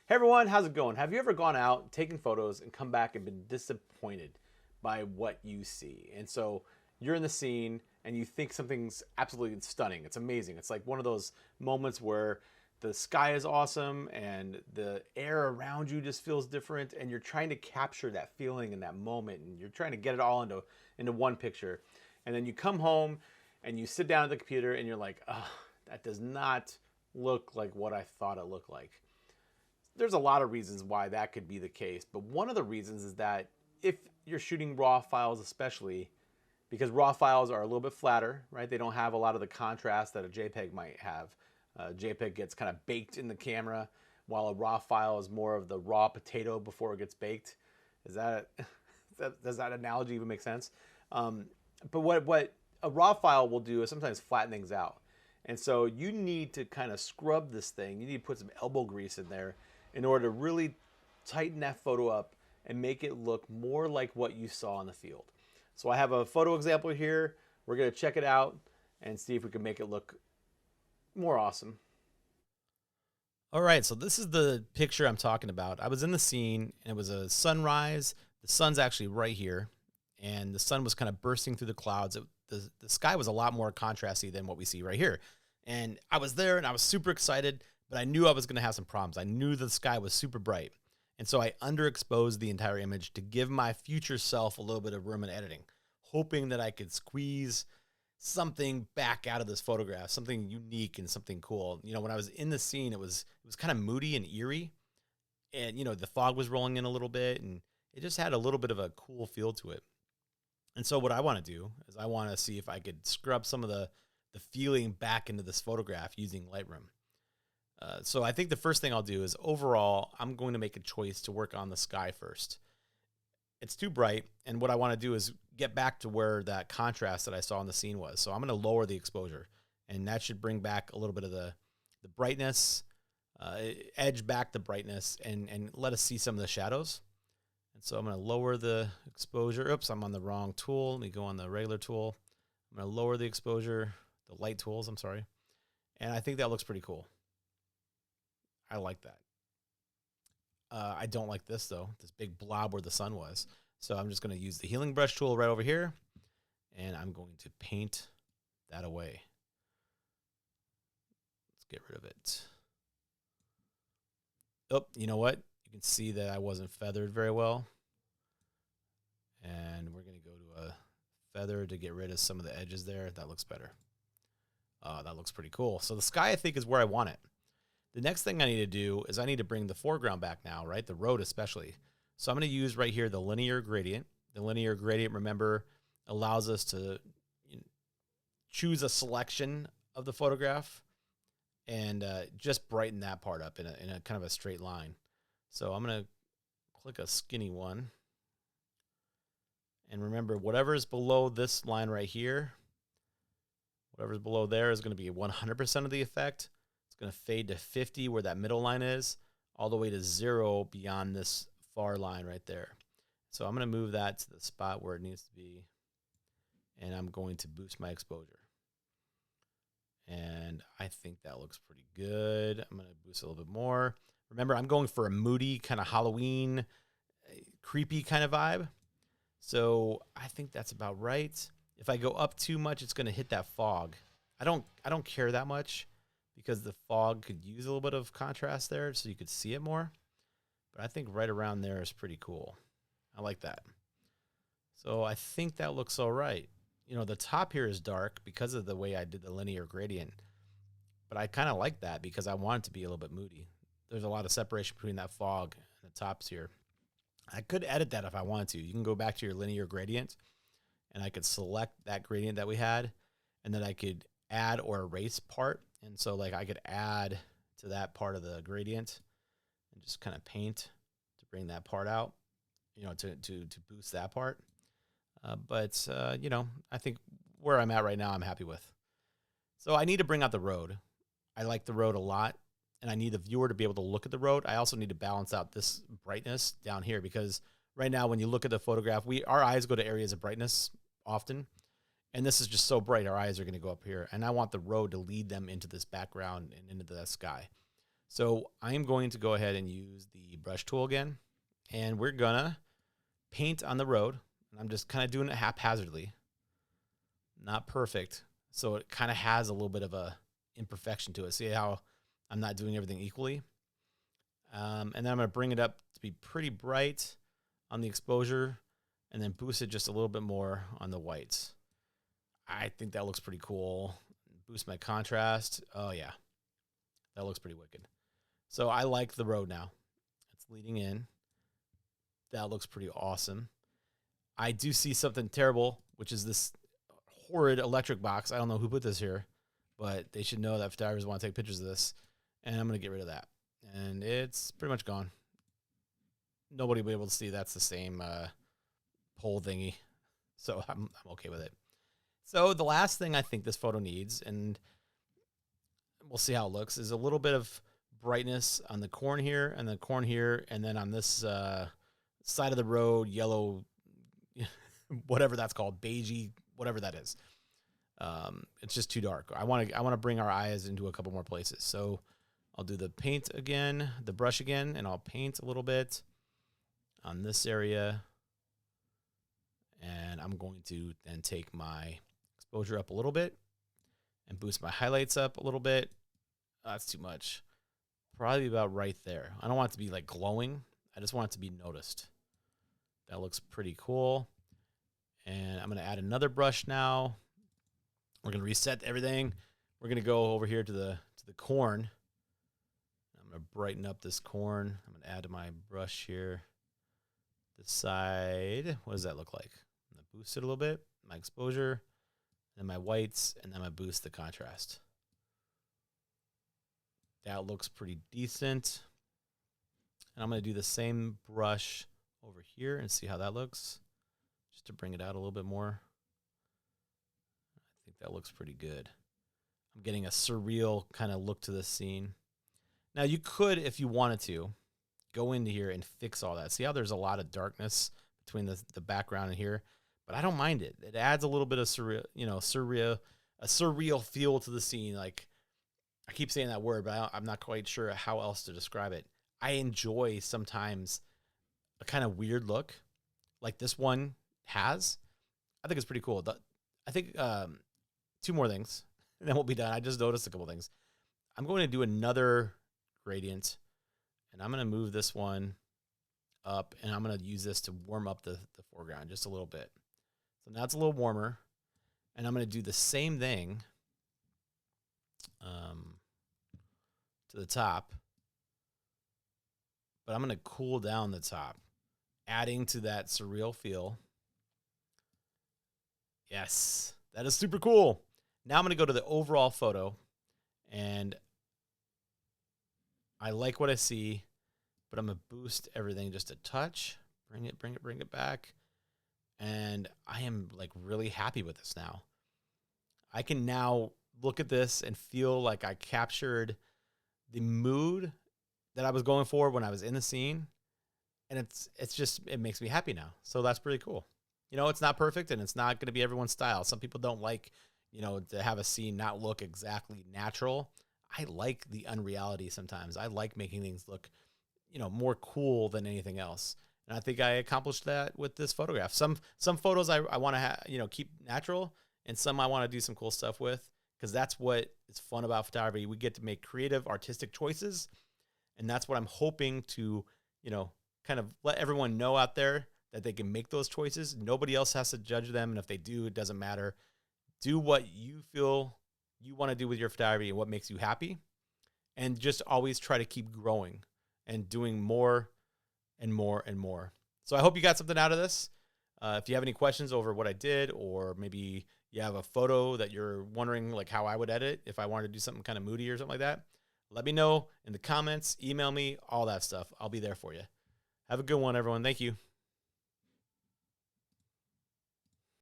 Hey everyone, how's it going? Have you ever gone out, taken photos, and come back and been disappointed by what you see? And so you're in the scene and you think something's absolutely stunning. It's amazing. It's like one of those moments where the sky is awesome and the air around you just feels different, and you're trying to capture that feeling in that moment, and you're trying to get it all into one picture. And then you come home and you sit down at the computer and you're like, oh, that does not look like what I thought it looked like. There's a lot of reasons why that could be the case, but one of the reasons is that if you're shooting raw files, especially because raw files are a little bit flatter, right? They don't have a lot of the contrast that a JPEG might have. JPEG gets kind of baked in the camera, while a raw file is more of the raw potato before it gets baked. Is that, does that analogy even make sense? But what a raw file will do is sometimes flatten things out. And so you need to kind of scrub this thing. You need to put some elbow grease in there in order to really tighten that photo up and make it look more like what you saw in the field. So I have a photo example here. We're gonna check it out and see if we can make it look more awesome. All right, so this is the picture I'm talking about. I was in the scene and it was a sunrise. The sun's actually right here, and the sun was kind of bursting through the clouds. The sky was a lot more contrasty than what we see right here. And I was there and I was super excited, but I knew I was going to have some problems. I knew the sky was super bright. And so I underexposed the entire image to give my future self a little bit of room in editing, hoping that I could squeeze something back out of this photograph, something unique and something cool. You know, when I was in the scene, it was kind of moody and eerie, and the fog was rolling in a little bit, and it just had a little bit of a cool feel to it. And so what I want to do is I want to see if I could scrub some of the feeling back into this photograph using Lightroom. So I think the first thing I'll do is, overall, I'm going to make a choice to work on the sky first. It's too bright, and what I want to do is get back to where that contrast that I saw in the scene was. So I'm going to lower the exposure, and that should bring back a little bit of the brightness, edge back the brightness, and let us see some of the shadows. And so I'm going to lower the exposure. Oops, I'm on the wrong tool. Let me go on the regular tool. I'm going to lower the exposure, the light tools, I'm sorry. And I think that looks pretty cool. I like that. I don't like this, though, this big blob where the sun was. So I'm just going to use the healing brush tool right over here, and I'm going to paint that away. Let's get rid of it. Oh, you know what? You can see that I wasn't feathered very well. And we're going to go to a feather to get rid of some of the edges there. That looks better. That looks pretty cool. So the sky, I think, is where I want it. The next thing I need to do is I need to bring the foreground back now, right? The road especially. So I'm going to use right here the linear gradient. The linear gradient, remember, allows us to choose a selection of the photograph and just brighten that part up in a kind of a straight line. So I'm going to click a skinny one. And remember, whatever's below this line right here, whatever's below there is going to be 100% of the effect. It's going to fade to 50 where that middle line is, all the way to 0 beyond this far line right there. So I'm going to move that to the spot where it needs to be, and I'm going to boost my exposure. And I think that looks pretty good. I'm going to boost it a little bit more. Remember, I'm going for a moody, kind of Halloween, creepy kind of vibe. So I think that's about right. If I go up too much, it's going to hit that fog. I don't care that much, because the fog could use a little bit of contrast there so you could see it more. But I think right around there is pretty cool. I like that. So I think that looks all right. The top here is dark because of the way I did the linear gradient. But I kind of like that because I want it to be a little bit moody. There's a lot of separation between that fog and the tops here. I could edit that if I wanted to. You can go back to your linear gradient, and I could select that gradient that we had, and then I could add or erase part. And so like I could add to that part of the gradient and just kind of paint to bring that part out, to boost that part. But I think where I'm at right now, I'm happy with. So I need to bring out the road. I like the road a lot, and I need the viewer to be able to look at the road. I also need to balance out this brightness down here, because right now when you look at the photograph, our eyes go to areas of brightness often. And this is just so bright, our eyes are going to go up here. And I want the road to lead them into this background and into the sky. So I'm going to go ahead and use the brush tool again, and we're gonna paint on the road. And I'm just kind of doing it haphazardly, not perfect. So it kind of has a little bit of a imperfection to it. See how I'm not doing everything equally? And then I'm gonna bring it up to be pretty bright on the exposure, and then boost it just a little bit more on the whites. I think that looks pretty cool. Boost my contrast. Oh yeah, that looks pretty wicked. So I like the road now. It's leading in. That looks pretty awesome. I do see something terrible, which is this horrid electric box. I don't know who put this here, but they should know that photographers want to take pictures of this. And I'm going to get rid of that. And it's pretty much gone. Nobody will be able to see that's the same pole thingy. So I'm okay with it. So the last thing I think this photo needs, and we'll see how it looks, is a little bit of brightness on the corn here and the corn here, and then on this side of the road, yellow, whatever that's called, beigey, whatever that is. It's just too dark. I want to bring our eyes into a couple more places. So I'll do the paint again, the brush again, and I'll paint a little bit on this area. And I'm going to then take my exposure up a little bit and boost my highlights up a little bit. Oh, that's too much. Probably about right there. I don't want it to be like glowing. I just want it to be noticed. That looks pretty cool. And I'm going to add another brush now. We're going to reset everything. We're going to go over here to the corn. I'm going to brighten up this corn. I'm going to add to my brush here. This side, what does that look like? I'm going to boost it a little bit. My exposure, then my whites, and then I boost the contrast. That looks pretty decent. And I'm going to do the same brush over here and see how that looks, just to bring it out a little bit more. I think that looks pretty good. I'm getting a surreal kind of look to this scene. Now you could, if you wanted to, go into here and fix all that. See how there's a lot of darkness between the background and here, but I don't mind it. It adds a little bit of surreal, a surreal feel to the scene. Like, I keep saying that word, but I'm not quite sure how else to describe it. I enjoy sometimes a kind of weird look like this one has. I think it's pretty cool. I think two more things, and then we'll be done. I just noticed a couple things. I'm going to do another gradient, and I'm going to move this one up, and I'm going to use this to warm up the foreground just a little bit. So now it's a little warmer, and I'm going to do the same thing to the top, but I'm going to cool down the top, adding to that surreal feel. Yes, that is super cool. Now I'm going to go to the overall photo, and I like what I see, but I'm going to boost everything just a touch, bring it back. And I am like really happy with this now. I can now look at this and feel like I captured the mood that I was going for when I was in the scene. And it makes me happy now. So that's pretty cool. It's not perfect, and it's not going to be everyone's style. Some people don't like, to have a scene not look exactly natural. I like the unreality sometimes. I like making things look, more cool than anything else. And I think I accomplished that with this photograph. Some photos I want to keep natural, and some I want to do some cool stuff with, because that's what is fun about photography. We get to make creative, artistic choices, and that's what I'm hoping to, kind of let everyone know out there, that they can make those choices. Nobody else has to judge them, and if they do, it doesn't matter. Do what you feel you want to do with your photography and what makes you happy, and just always try to keep growing and doing more and more and more. So I hope you got something out of this. If you have any questions over what I did, or maybe you have a photo that you're wondering like how I would edit if I wanted to do something kind of moody or something like that, let me know in the comments, email me, all that stuff. I'll be there for you. Have a good one, everyone. Thank you.